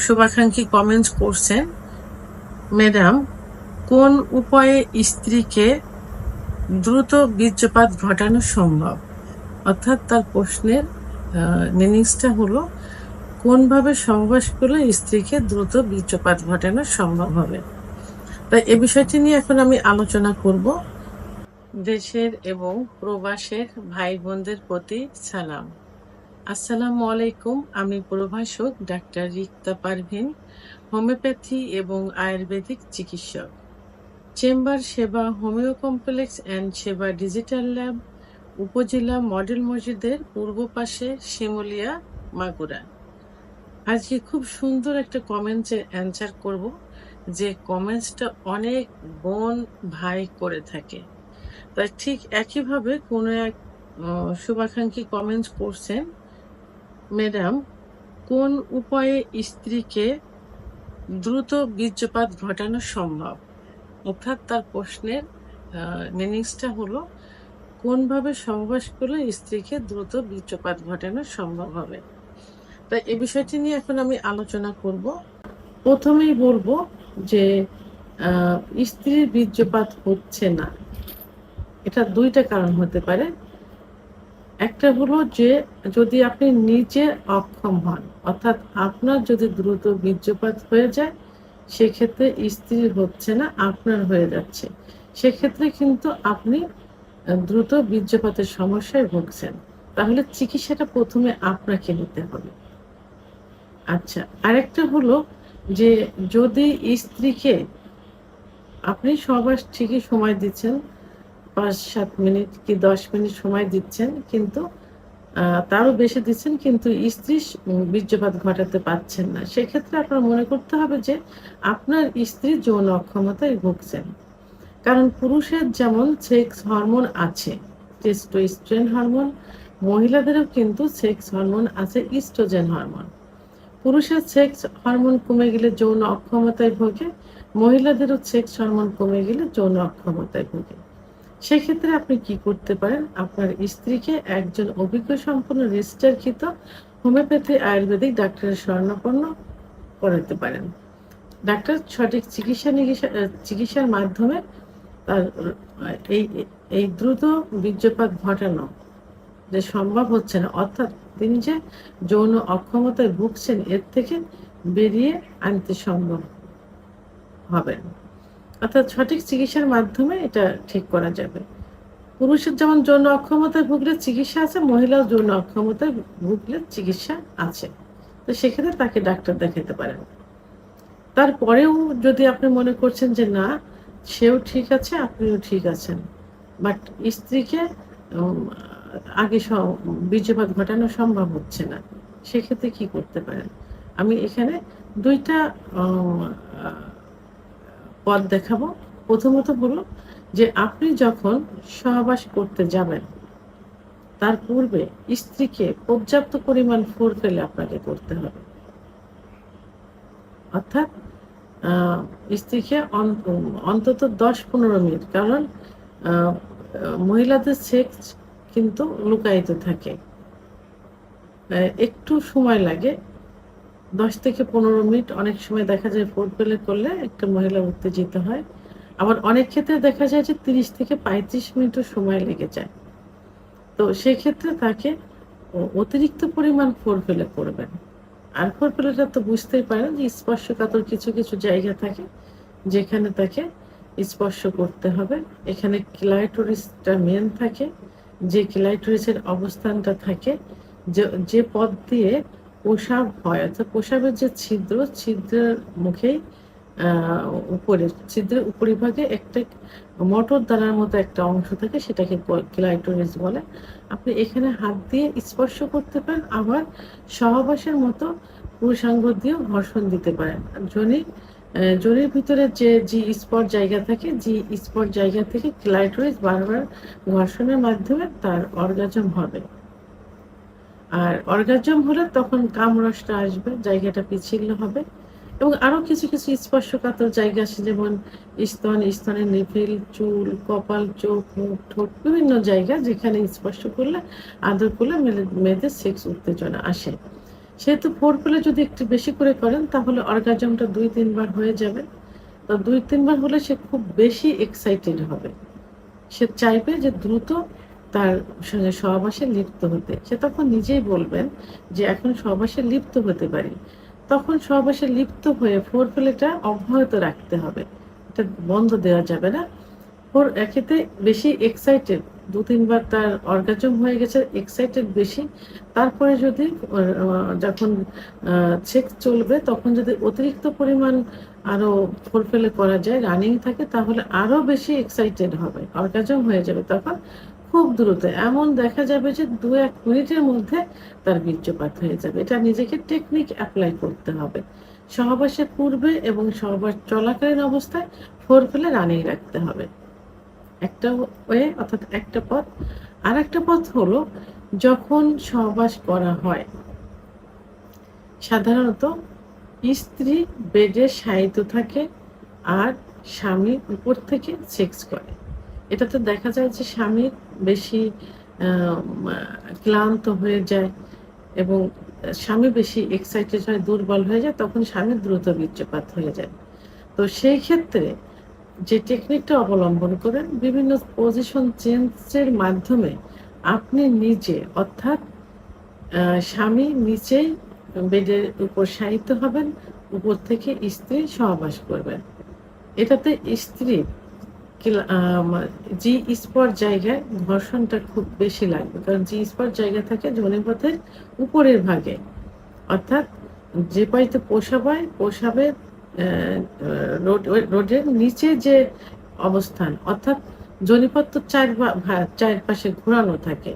শুভাকাঙ্ক্ষী কমেন্টস করছেন, ম্যাডাম কোন উপায়ে স্ত্রীকে দ্রুত বীর্যপাত ঘটানো সম্ভব? অর্থাৎ তার প্রশ্নের মিনিংসটা হলো কোনভাবে সহবাস করলে স্ত্রীকে দ্রুত বীর্যপাত ঘটানো সম্ভব হবে। তাই এ বিষয়টি নিয়ে এখন আমি আলোচনা করব। দেশের এবং প্রবাসের ভাই বোনদের প্রতি সালাম। আসসালামু আলাইকুম। আমি প্রভাষক ডাক্তার রিক্তা পারভিন, হোমিওপ্যাথি এবং আয়ুর্বেদিক চিকিৎসক, চেম্বার সেবা, হোমিও কমপ্লেক্স অ্যান্ড সেবা ডিজিটাল ল্যাব, উপজেলা মডেল মসজিদের পূর্ব পাশে, শিমুলিয়া, মাগুরা। আজকে খুব সুন্দর একটা কমেন্টসের অ্যান্সার করব, যে কমেন্টসটা অনেক বোন ভাই করে থাকে। তাই ঠিক একইভাবে কোনো এক শুভাকাঙ্ক্ষী কমেন্টস করছেন, ম্যাডাম কোন উপায়ে স্ত্রীকে দ্রুত বীর্যপাত ঘটানো সম্ভব? অর্থাৎ তার প্রশ্নের মিনিংসটা হলো কোনভাবে সহবাস করলে স্ত্রীকে দ্রুত বীর্যপাত ঘটানো সম্ভব হবে। তাই এই বিষয়টি নিয়ে এখন আমি আলোচনা করব। প্রথমেই বলবো যে স্ত্রীর বীর্যপাত হচ্ছে না, এটা দুইটা কারণ হতে পারে। একটা হলো যে যদি আপনি নিজে অক্ষম হন, অর্থাৎ আপনার যদি দ্রুত বীর্যপাত হয়ে যায়, সেক্ষেত্রে স্ত্রীর হচ্ছে না, আপনার হয়ে যাচ্ছে, সেক্ষেত্রে কিন্তু আপনি দ্রুত বীর্যপাতের সমস্যায় ভুগছেন। তাহলে চিকিৎসাটা প্রথমে আপনাকে নিতে হবে। আচ্ছা, আরেকটা হলো যে যদি স্ত্রীকে আপনি সহবাস ঠিকই সময় দিচ্ছেন, 5-7 মিনিট কি 10 মিনিট সময় দিচ্ছেন, কিন্তু তারও বেশি দিচ্ছেন, কিন্তু স্ত্রী বীর্যপাত ঘটাতে পারছেন না, সেক্ষেত্রে আপনার মনে করতে হবে যে আপনার স্ত্রী যৌন অক্ষমতায় ভুগছেন। কারণ পুরুষের যেমন সেক্স হরমোন আছে, টেস্টোস্টেরন হরমোন, মহিলাদেরও কিন্তু সেক্স হরমোন আছে, ইস্ট্রোজেন হরমোন। পুরুষের সেক্স হরমোন কমে গেলে যৌন অক্ষমতায় ভোগে, মহিলাদেরও সেক্স হরমোন কমে গেলে যৌন অক্ষমতায় ভোগে। সেক্ষেত্রে আপনি কি করতে পারেন, আপনার স্ত্রীকে একজন অভিজ্ঞ সম্পন্ন রেজিস্টারকৃত হোমিওপ্যাথি আয়ুর্বেদিক ডাক্তারের শরণাপন্ন করাতে পারেন। ডাক্তার সঠিক চিকিৎসার মাধ্যমে তার এই দ্রুত বীর্যপাত ঘটানো যে সম্ভব হচ্ছে না, অর্থাৎ তিনি যে যৌন অক্ষমতায় ভুগছেন, এর থেকে বেরিয়ে আনতে সম্ভব হবেন। অর্থাৎ সঠিক চিকিৎসার মাধ্যমে এটা ঠিক করা যাবে। পুরুষের যেমন যৌন অক্ষমতায় ভুগলে চিকিৎসা আছে, মহিলাও যৌন অক্ষমতায় ভুগলে চিকিৎসা আছে। তো সেক্ষেত্রে তাকে ডাক্তার দেখাতে পারেন। তারপরেও যদি আপনি মনে করছেন যে না, সেও ঠিক আছে, আপনিও ঠিক আছেন, বাট স্ত্রীকে আগে বীর্যপাত ঘটানো সম্ভব হচ্ছে না, সেক্ষেত্রে কি করতে পারেন? আমি এখানে দুইটা পথ দেখাবো। প্রথমত হলো যে আপনি যখন সহবাস করতে যাবেন, তার পূর্বে স্ত্রীকে পর্যাপ্ত পরিমাণ ফোরফেলে আপনাকে করতে হবে। অর্থাৎ স্ত্রীকে অন্তত 10-15 মিনিট, কারণ মহিলাদের সেক্স কিন্তু লুকায়িত থাকে, একটু সময় লাগে, 10-15 মিনিট। অনেক সময় দেখা যায় ফোরফেলে করলে একটা মহিলা উত্তেজিত হয়, আবার অনেক ক্ষেত্রে দেখা যায় যে 30-35 মিনিটও সময় লেগে যায়। তো সেক্ষেত্রে তাকে অতিরিক্ত পরিমাণ ফোরফেলে করবেন। আর ফোরফেলেটা তো বুঝতেই পারেন যে স্পর্শকাতর কিছু কিছু জায়গা থাকে যেখানে তাকে স্পর্শ করতে হবে। এখানে ক্লাইটোরিসটা মেন থাকে, যে ক্লাইটোরিসের অবস্থানটা থাকে, যে পথ দিয়ে প্রসাব হয়, অর্থাৎ প্রসাবের যে ছিদ্রের মুখেই ছিদ্রের উপরিভাগে একটা মটর দানার মতো একটা অংশ থাকে, সেটাকে ক্লাইটোরিস বলে। আপনি এখানে হাত দিয়ে স্পর্শ করতে পারেন, আবার সহবাসের মতো পুরুষাঙ্গ দিয়েও ঘর্ষণ দিতে পারেন। যোনির ভিতরে যে স্পট জায়গা থাকে, স্পট জায়গা থেকে ক্লাইটোরিস বারবার ঘর্ষণের মাধ্যমে তার অর্গাজম হবে। আর অর্গাজম হলে তখন কামরসটা আসবে, জায়গাটা পিচ্ছিল হবে। এবং আরো কিছু কিছু স্পর্শকাতর জায়গা আছে, যেমন স্তনের নিপিল, চুল, কপাল, চোখ, মুখ, ঠোঁট, বিভিন্ন জায়গা যেখানে স্পর্শ করলে, আদর করলে মেয়েদের সেক্স উত্তেজনা আসে। সেহেতু ফোরপ্লে যদি একটু বেশি করে করেন তাহলে অর্গাজমটা ২-৩ বার হয়ে যাবে। তো ২-৩ বার হলে সে খুব বেশি এক্সাইটেড হবে। সে চাইবে যে দ্রুত তার সঙ্গে সহবাসে লিপ্ত হতে। সে তখন নিজেই বলবেন যে, "এখন সহবাসে লিপ্ত হতে পারি।" তখন সহবাসে লিপ্ত হয়ে ফোরপ্লেটা অব্যাহত রাখতে হবে। এটা বন্ধ দেওয়া যাবে না। ওর একেতে বেশি এক্সাইটেড ২-৩ বার তার অর্গাজম হয়ে গেছে, এক্সাইটেড বেশি। তারপরে যদি যখন আ সেক্স চলবে তখন যদি অতিরিক্ত পরিমাণ আরো ফোরপ্লে করা যায়, রানিং থাকে তাহলে আরো বেশি এক্সাইটেড হবে। অর্গাজম হয়ে যাবে তখন খুব দ্রুত। এমন দেখা যাবে যে ২-১ মিনিটের মধ্যে তার বীর্যপাত হয়ে যাবে। এটা নিজেকে টেকনিক এপ্লাই করতে হবে। সহবাসের পূর্বে এবং সহবাস চলাকালীন অবস্থায় ফোরপ্লে রানিং রাখতে হবে। একটা ওয়ে অর্থাৎ একটা পথ। আরেকটা পথ হলো যখন সহবাস করা হয়, সাধারণত স্ত্রী বেডে শায়িত থাকে আর স্বামী উপর থেকে সেক্স করে। এটাতে দেখা যায় যে স্বামীর বেশি মা ক্লান্ত হয়ে যায় এবং স্বামী বেশি এক্সাইটেড হয়, দুর্বল হয়ে যায়, তখন স্বামীর দ্রুত বীর্যপাত হয়ে যায়। তো সেই ক্ষেত্রে যে টেকনিকটা অবলম্বন করেন, বিভিন্ন পজিশন চেঞ্জের মাধ্যমে আপনি নিজে অর্থাৎ স্বামী নিচেই বেডের উপর শায়িত হবেন, উপর থেকে স্ত্রী সহবাস করবেন। এটাতে স্ত্রীর কিলা জি স্পট জায়গায় ঘর্ষণটা খুব বেশি লাগবে। কারণ জি স্পট জায়গা থাকে যোনিপথের উপরের ভাগে। অর্থাৎ যে পাইতে প্রসাব হয়, প্রসাবের রোডের নিচে যে অবস্থান, অর্থাৎ যোনিপথ তো চারপাশে ঘোরানো থাকে।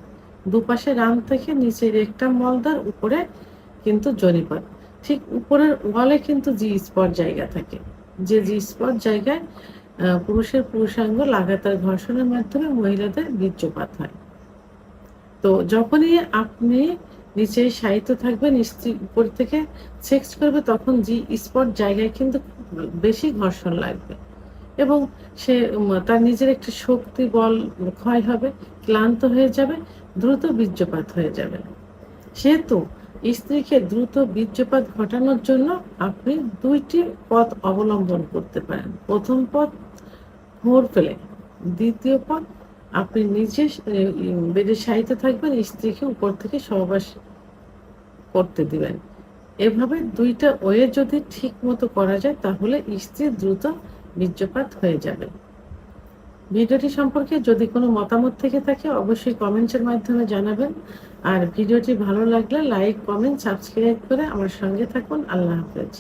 দুপাশে রান থেকে নিচে রেকটাম মলদ্বার, উপরে কিন্তু যোনিপথ। ঠিক উপরের ওয়ালে কিন্তু জি স্পট জায়গা থাকে। যে জি স্পট জায়গায় পুরুষের পুরুষাঙ্গ লাগাতার ঘর্ষণের মাধ্যমে মহিলাদের বীর্যপাত হয়। তো যখনই আপনি নিচে শায়িত থাকবেন, স্ত্রী উপর থেকে সেক্স করবে তখন জি স্পট জায়গায় কিন্তু বেশি ঘর্ষণ লাগবে এবং সে তার নিজের একটা শক্তি বল ক্ষয় হবে, ক্লান্ত হয়ে যাবে, দ্রুত বীর্যপাত হয়ে যাবে। সেহেতু স্ত্রীকে দ্রুত বীর্যপাত ঘটানোর জন্য আপনি ২ টি পথ অবলম্বন করতে পারেন। ১ম পথ ফোরপ্লে, দ্বিতীয় পথ আপনি নিজে বেডে শায়িত থাকবেন, স্ত্রীকে উপর থেকে সহবাস করতে দিবেন। এভাবে ২ টা ওয়ে যদি ঠিকমতো করা যায় তাহলে স্ত্রীর দ্রুত বীর্যপাত হয়ে যাবে। ভিডিওটি সম্পর্কে যদি কোনো মতামত থেকে থাকে অবশ্যই কমেন্টসের মাধ্যমে জানাবেন। আর ভিডিওটি ভালো লাগলে লাইক, কমেন্ট, সাবস্ক্রাইব করে আমার সঙ্গে থাকুন। আল্লাহ হাফেজ।